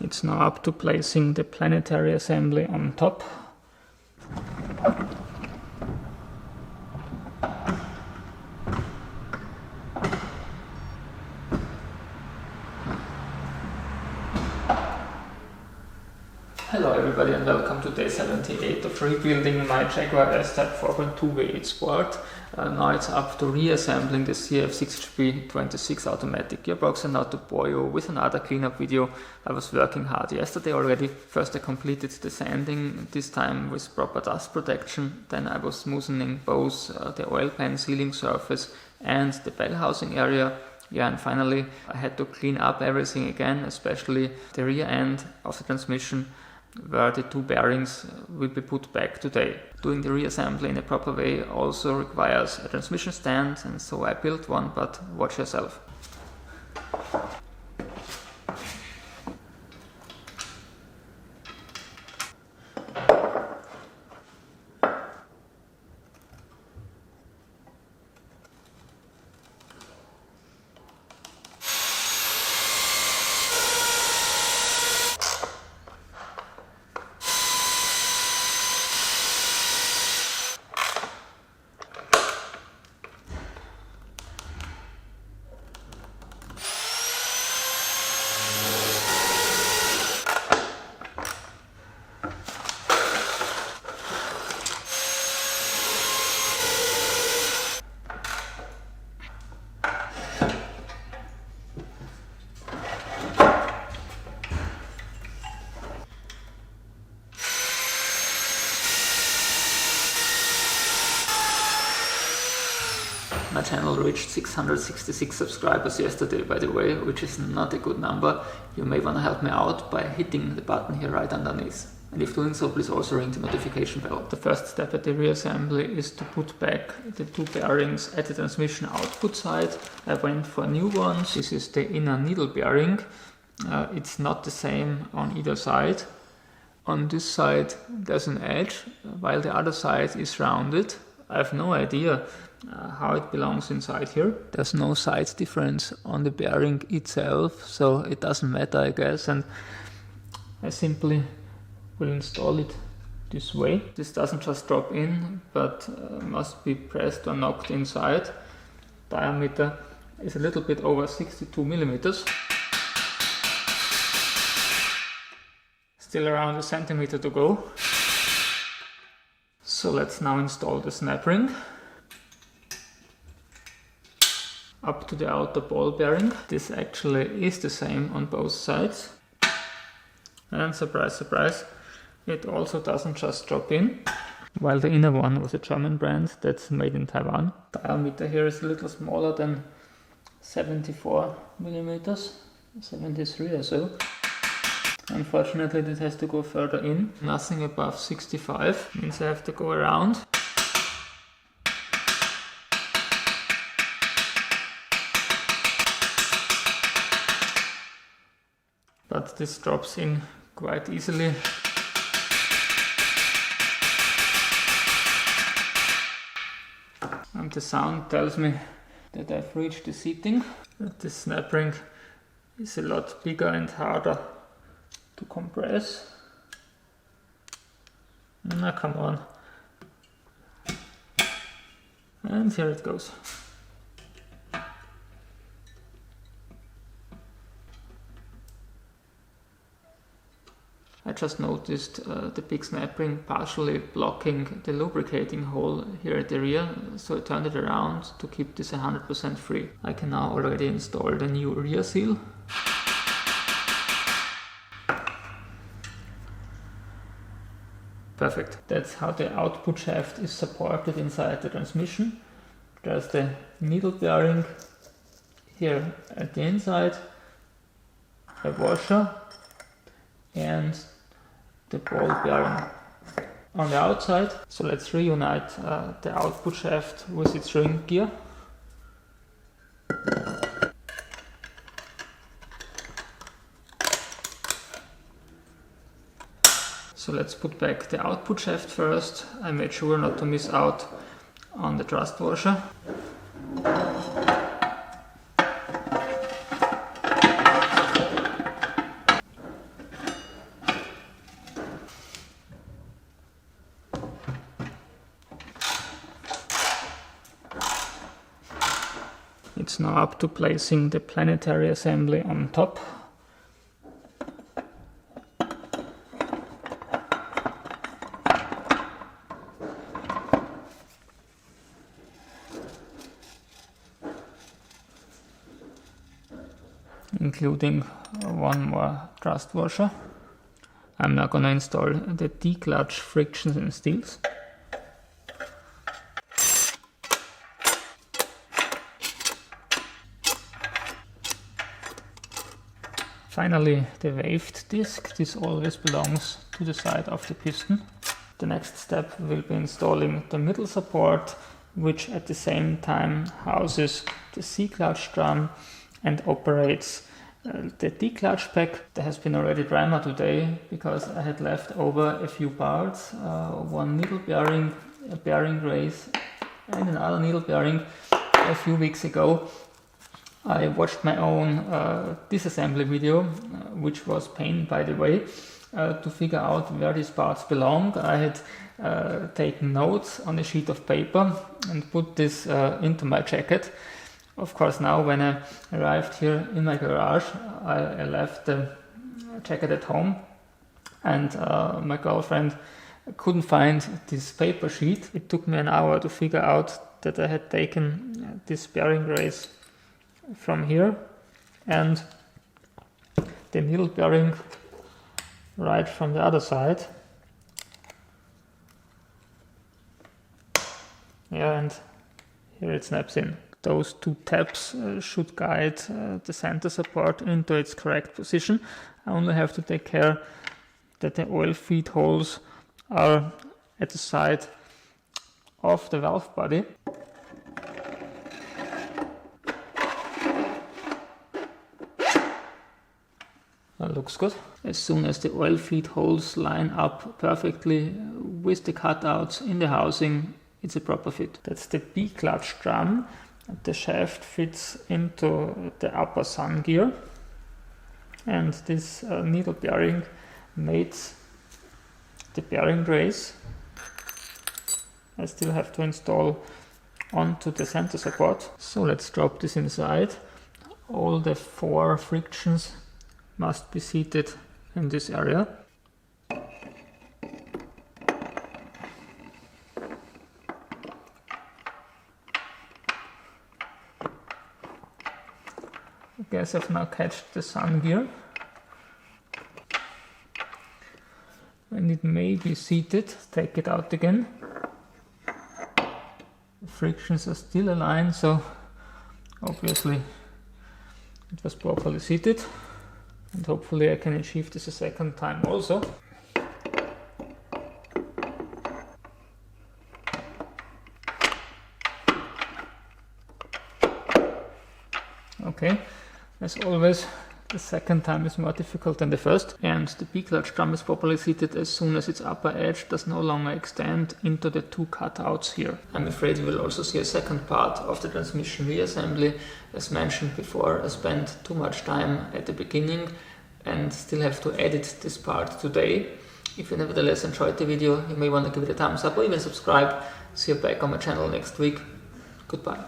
It's now up to placing the planetary assembly on top. Hello everybody and welcome to day 78 of rebuilding my Jaguar S-Type 4.2 V8 Sport. Now it's up to reassembling the CF6GP26 automatic gearbox, and now to bore you with another cleanup video. I was working hard yesterday already. First I completed the sanding, this time with proper dust protection. Then I was smoothing both the oil pan sealing surface and the bell housing area. Yeah, and finally I had to clean up everything again, especially the rear end of the transmission, where the two bearings will be put back today. Doing the reassembly in a proper way also requires a transmission stand, and so I built one, but watch yourself. My channel reached 666 subscribers yesterday, by the way, which is not a good number. You may want to help me out by hitting the button here right underneath. And if doing so, please also ring the notification bell. The first step at the reassembly is to put back the two bearings at the transmission output side. I went for new ones. This is the inner needle bearing. It's not the same on either side. On this side there's an edge, while the other side is rounded. I have no idea how it belongs inside here. There's no size difference on the bearing itself, so it doesn't matter, I guess, and I simply will install it this way. This doesn't just drop in, but must be pressed or knocked inside. Diameter is a little bit over 62 millimeters. Still around a centimeter to go. So let's now install the snap ring up to the outer ball bearing. This actually is the same on both sides. And surprise, surprise, it also doesn't just drop in. While the inner one was a German brand that's made in Taiwan. Diameter here is a little smaller than 74 millimeters, 73 or so. Unfortunately, this has to go further in. Nothing above 65 means I have to go around. But this drops in quite easily. And the sound tells me that I've reached the seating. This snap ring is a lot bigger and harder to compress. Now come on. And here it goes. I just noticed the big snap ring partially blocking the lubricating hole here at the rear, so I turned it around to keep this 100% free. I can now already install the new rear seal. Perfect. That's how the output shaft is supported inside the transmission. There's the needle bearing here at the inside, a washer, and the ball bearing on the outside. So let's reunite the output shaft with its ring gear. So let's put back the output shaft first. I made sure not to miss out on the thrust washer. It's now up to placing the planetary assembly on top. Including one more thrust washer. I'm now gonna install the D-clutch frictions and steels. Finally, the waved disc. This always belongs to the side of the piston. The next step will be installing the middle support, which at the same time houses the C-clutch drum and operates the D-clutch pack. There has been already drama today because I had left over a few parts, one needle bearing, a bearing race and another needle bearing a few weeks ago. I watched my own disassembly video, which was pain by the way, to figure out where these parts belong. I had taken notes on a sheet of paper and put this into my jacket. Of course, now when I arrived here in my garage, I left the jacket at home, and my girlfriend couldn't find this paper sheet. It took me an hour to figure out that I had taken this bearing race from here and the needle bearing right from the other side. Yeah, and here it snaps in. Those two tabs should guide the center support into its correct position. I only have to take care that the oil feed holes are at the side of the valve body. That looks good. As soon as the oil feed holes line up perfectly with the cutouts in the housing, it's a proper fit. That's the B-clutch drum. The shaft fits into the upper sun gear, and this needle bearing mates the bearing race. I still have to install onto the center support. So let's drop this inside. All the 4 frictions must be seated in this area. I guess I've now catched the sun gear. And it may be seated. Take it out again. The frictions are still aligned, so obviously it was properly seated. And hopefully I can achieve this a second time also. Okay, as always, the second time is more difficult than the first, and the B-clutch drum is properly seated as soon as its upper edge does no longer extend into the 2 cutouts here. I'm afraid you will also see a second part of the transmission reassembly. As mentioned before, I spent too much time at the beginning and still have to edit this part today. If you nevertheless enjoyed the video, you may want to give it a thumbs up or even subscribe. See you back on my channel next week. Goodbye.